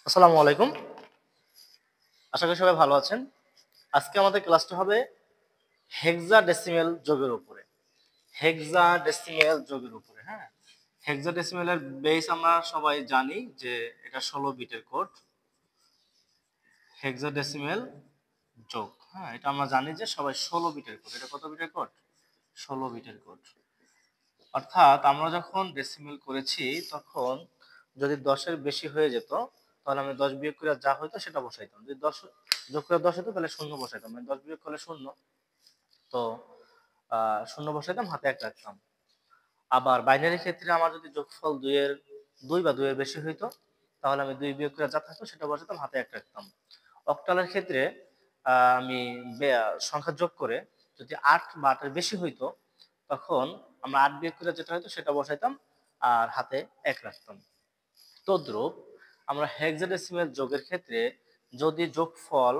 আসসালামু আলাইকুম। আশা করি সবাই ভালো আছেন। আজকে আমাদের ক্লাসটা হবে হেক্সাডেসিমেল যোগের উপরে। হেক্সাডেসিমেল যোগের উপরে, হ্যাঁ? হেক্সাডেসিমেলের বেস আমরা সবাই জানি যে এটা 16 বিটের কোড। হেক্সাডেসিমেল যোগ, হ্যাঁ, এটা আমরা জানি যে সবাই 16 বিটের কোড। এটা কত বিটের কোড? 16 বিটের কোড। অর্থাৎ আমরা যখন ডেসিমেল করেছি তখন যদি 10 এর বেশি হয়ে যেত তাহলে আমি 10 বিয়োগ করে যা হতো সেটা বসাইতাম। যদি 10 যোগ করে 10 হতো তাহলে শূন্য বসাইতাম, মানে 10 বিয়োগ করলে শূন্য। তো শূন্য বসাইতাম, হাতে 1 রাখতাম। আবার বাইনারি ক্ষেত্রে আমার যদি যোগফল 2 বা 2 এর বেশি হইতো তাহলে আমি 2 বিয়োগ করে যা থাকতো সেটা বসাতাম, হাতে 1 রাখতাম। অক্টালের ক্ষেত্রে আমি সংখ্যা যোগ করে যদি 8 বা 8 এর বেশি হইতো তখন আমরা 8 বিয়োগ করে যেটা হইতো সেটা বসাইতাম আর হাতে 1 রাখতাম। তদ্রূপ আমরা হেক্সাডেসিমেল যোগের ক্ষেত্রে যদি যোগফল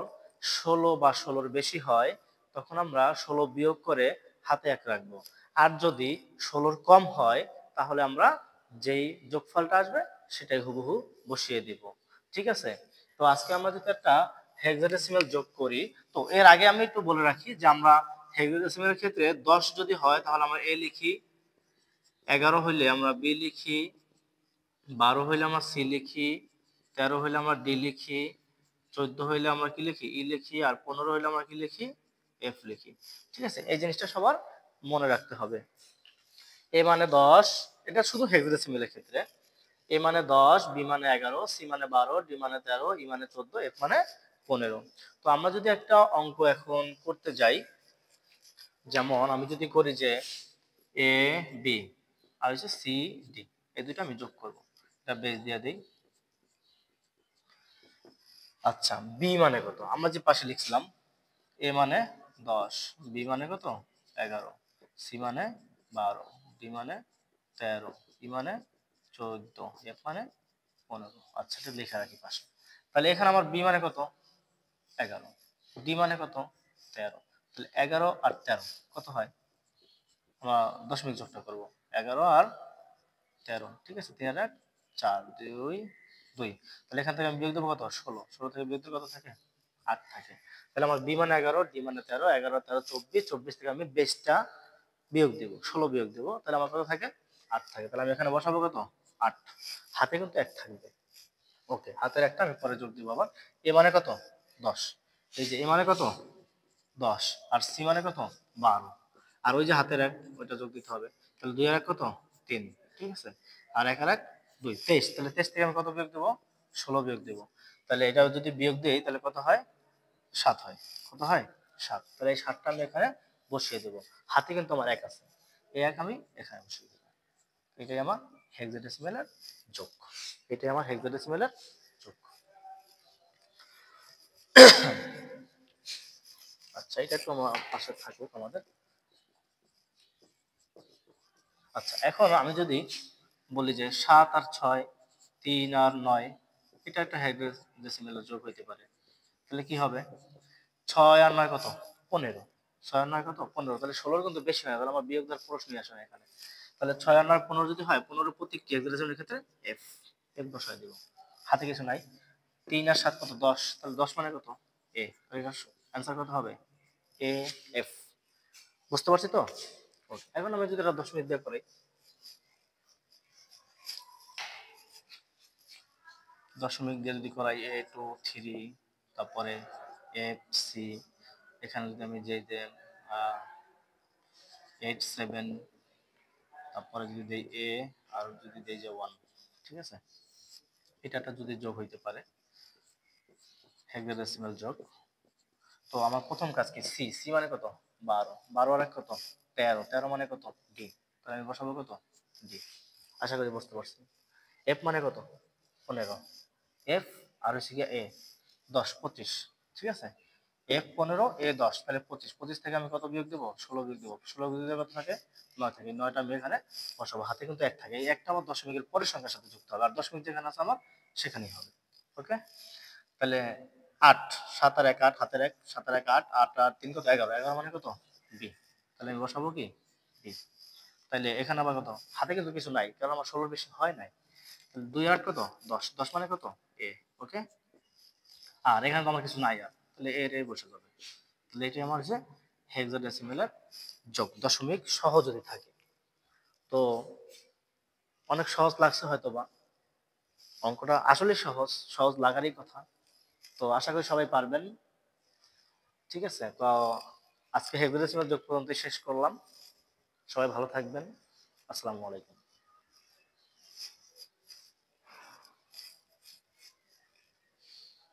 16 বা 16 এর বেশি হয় তখন আমরা 16 বিয়োগ করে হাতে 1 রাখবো। আর যদি 16 কম হয় তাহলে আমরা যেই যোগফলটা আসবে সেটাই হুবহু বসিয়ে দিব। ঠিক আছে? তো আজকে আমরা যদি একটা হেক্সাডেসিমেল যোগ করি, তো এর আগে আমি একটু বলে রাখি যে আমরা হেক্সাডেসিমেলের ক্ষেত্রে 10 যদি হয় তাহলে আমরা এ লিখি, 11 হইলে আমরা বি লিখি, 12 হইলে আমরা সি লিখি, 13 হইলে আমরা ডি লিখি, 14 হইলে আমরা কি লিখি? ই লিখি, আর 15 হইলে আমরা কি লিখি? এফ লিখি। ঠিক আছে? এই জিনিসটা সবার মনে রাখতে হবে। এ মানে 10, এটা শুধু হেক্সাডেসিমেলের ক্ষেত্রে। এ মানে 10, বি মানে 11, সি মানে 12, ডি মানে 13, ই মানে 14, এফ মানে 15। তো আমরা যদি একটা অঙ্ক এখন করতে যাই, যেমন আমি যদি করি যে এ বি আর হচ্ছে সি ডি, এই দুটো আমি যোগ করব। এটা বেস দিয়ে দেই। আচ্ছা, বি মানে কত? আমরা যে পাশে লিখছিলাম এ মানে 10, বি মানে কত? 11, সি মানে 12, ডি মানে 13, ই মানে 14, এফ মানে 15। আচ্ছা, এটা লিখে রাখি পাশে। তাহলে এখানে আমার বি মানে কত? 11, ডি মানে কত? 13। তাহলে 11 আর 13 কত হয়? আমরা দশমিক যোগটা করব। 11 আর 13, ঠিক আছে? 3 আর 1 4, 2 2। তাহলে এখান থেকে আমি বিয়োগ দেবো কত? 16। 16 থেকে বিয়োগ দিলে কত থাকে? 8 থাকে। তাহলে আমার বি মানে 11, ডি মানে 13, 11 13 24, 24 থেকে আমি বেসটা বিয়োগ দেব, 16 বিয়োগ দেব। তাহলে আমার কত থাকে? 8 থাকে। তাহলে আমি এখানে বসাবো কত? 8। হাতে কিন্তু 1 থাকবে। ওকে, হাতের একটা আমি পরে যোগ দিব আবার। এ মানে কত? 10। এই যে এ মানে কত? 10, আর সি মানে কত? 12। আর ওই যে হাতের 1 ওইটা যোগ দিতে হবে। তাহলে 2 আর 1 কত? 3। ঠিক আছে? আর 1 আর 1 2, 23। তাহলে 23 থেকে আমি কত বিয়োগ দেব? 16 বিয়োগ দেব। তাহলে এটা যদি বিয়োগ দেই তাহলে কত হয়? 7 হয়। কত হয়? 7। তাহলে এই 7টা আমি এখানে বসিয়ে দেব। হাতে কিন্তু আমার 1 আছে। এই 1 আমি এখানে বসিয়ে দেব। এটাই আমার হেক্সাডেসিমেলের যোগ। এটাই আমার হেক্সাডেসিমেলের যোগ। আচ্ছা, এটা একটু আমার পাশে থাকুক আমাদের। আচ্ছা, এখন আমি যদি বলি যে 7 আর 6, 3 আর 9, এটা একটা হেক্সাডেসিমেলের যোগ হইতে পারে। তাহলে কি হবে? 6 আর 9 কত? 15। 6 আর 9 কত? 15। তাহলে 16 কিন্তু বেশি হয়। তাহলে আমার বিয়োগ দেওয়ার প্রশ্নই আসে না এখানে। তাহলে 6 আর 9 15 যদি হয়, 15 প্রতীক কি হেক্সাডেসিমেলের ক্ষেত্রে? এফ। এফ বসায় দিব। হাতে কিছু নাই। 3 আর 7 কত? 10। তাহলে 10 মানে কত? এ। তাহলে অ্যান্সার কত হবে? A F. বুঝতে পারছি তো? ওকে। এখন আমি যদি এটা দশমিক দিয়ে করি, দশমিক দিয়ে যদি করাই A2 3, তারপরে এফ সি, এখানে যদি আমি যে 8 7, তারপরে যদি দেই এ, আর যদি দেই যে 1, ঠিক আছে? এটা একটা যদি যোগ হইতে পারে, হেক্সাডেসিমাল যোগ। তো আমার প্রথম কাজ কি? সি। সি মানে কত? 12। 12 আর 1 কত? 13। 13 মানে কত? ডি। তাহলে আমি বসাবো কত? ডি। আশা করি বুঝতে পারছি। এফ মানে কত? 15। এফ আর হচ্ছে গিয়ে এ 10 25, ঠিক আছে? এফ 15, এ 10, তাহলে 25। 25 থেকে আমি কত বিয়োগ দেবো? 16 বিয়োগ দেবো। 16 বিয়োগ দিলে কত থাকে? 9 থাকে। 9টা আমি এখানে বসাবো। হাতে কিন্তু 1 থাকে। এই একটা আমার দশমিকের পরের সংখ্যার সাথে যুক্ত হবে, আর দশমিক যেখানে আছে আমার সেখানেই হবে। ওকে? তাহলে 8, 7 আর 1 8, হাতের 1, 7 আর 1 8, 8 আর 3 কত? 11। 11 মানে কত? বি। তাহলে আমি বসাবো কি? বি। তাহলে এখানে আবার কত? হাতে কিন্তু কিছু নাই, কারণ আমার 16 বেশি হয় নাই। 2 আর কত 10, 10 মানে কত এ। ওকে, আর এখানে তো আমার কিছু নাই, আর তাহলে এর এ বসে যাবে। তাহলে এটাই আমার যে হেক্সাডেসিমেলের যোগ, দশমিক সহ যদি থাকে। তো অনেক সহজ লাগছে হয়তো বা, অঙ্কটা আসলে সহজ, সহজ লাগারই কথা। তো আশা করি সবাই পারবেন। ঠিক আছে, তো আজকে হেক্সাডেসিমেল যোগ পর্যন্ত শেষ করলাম। সবাই ভালো থাকবেন। আসসালামু আলাইকুম।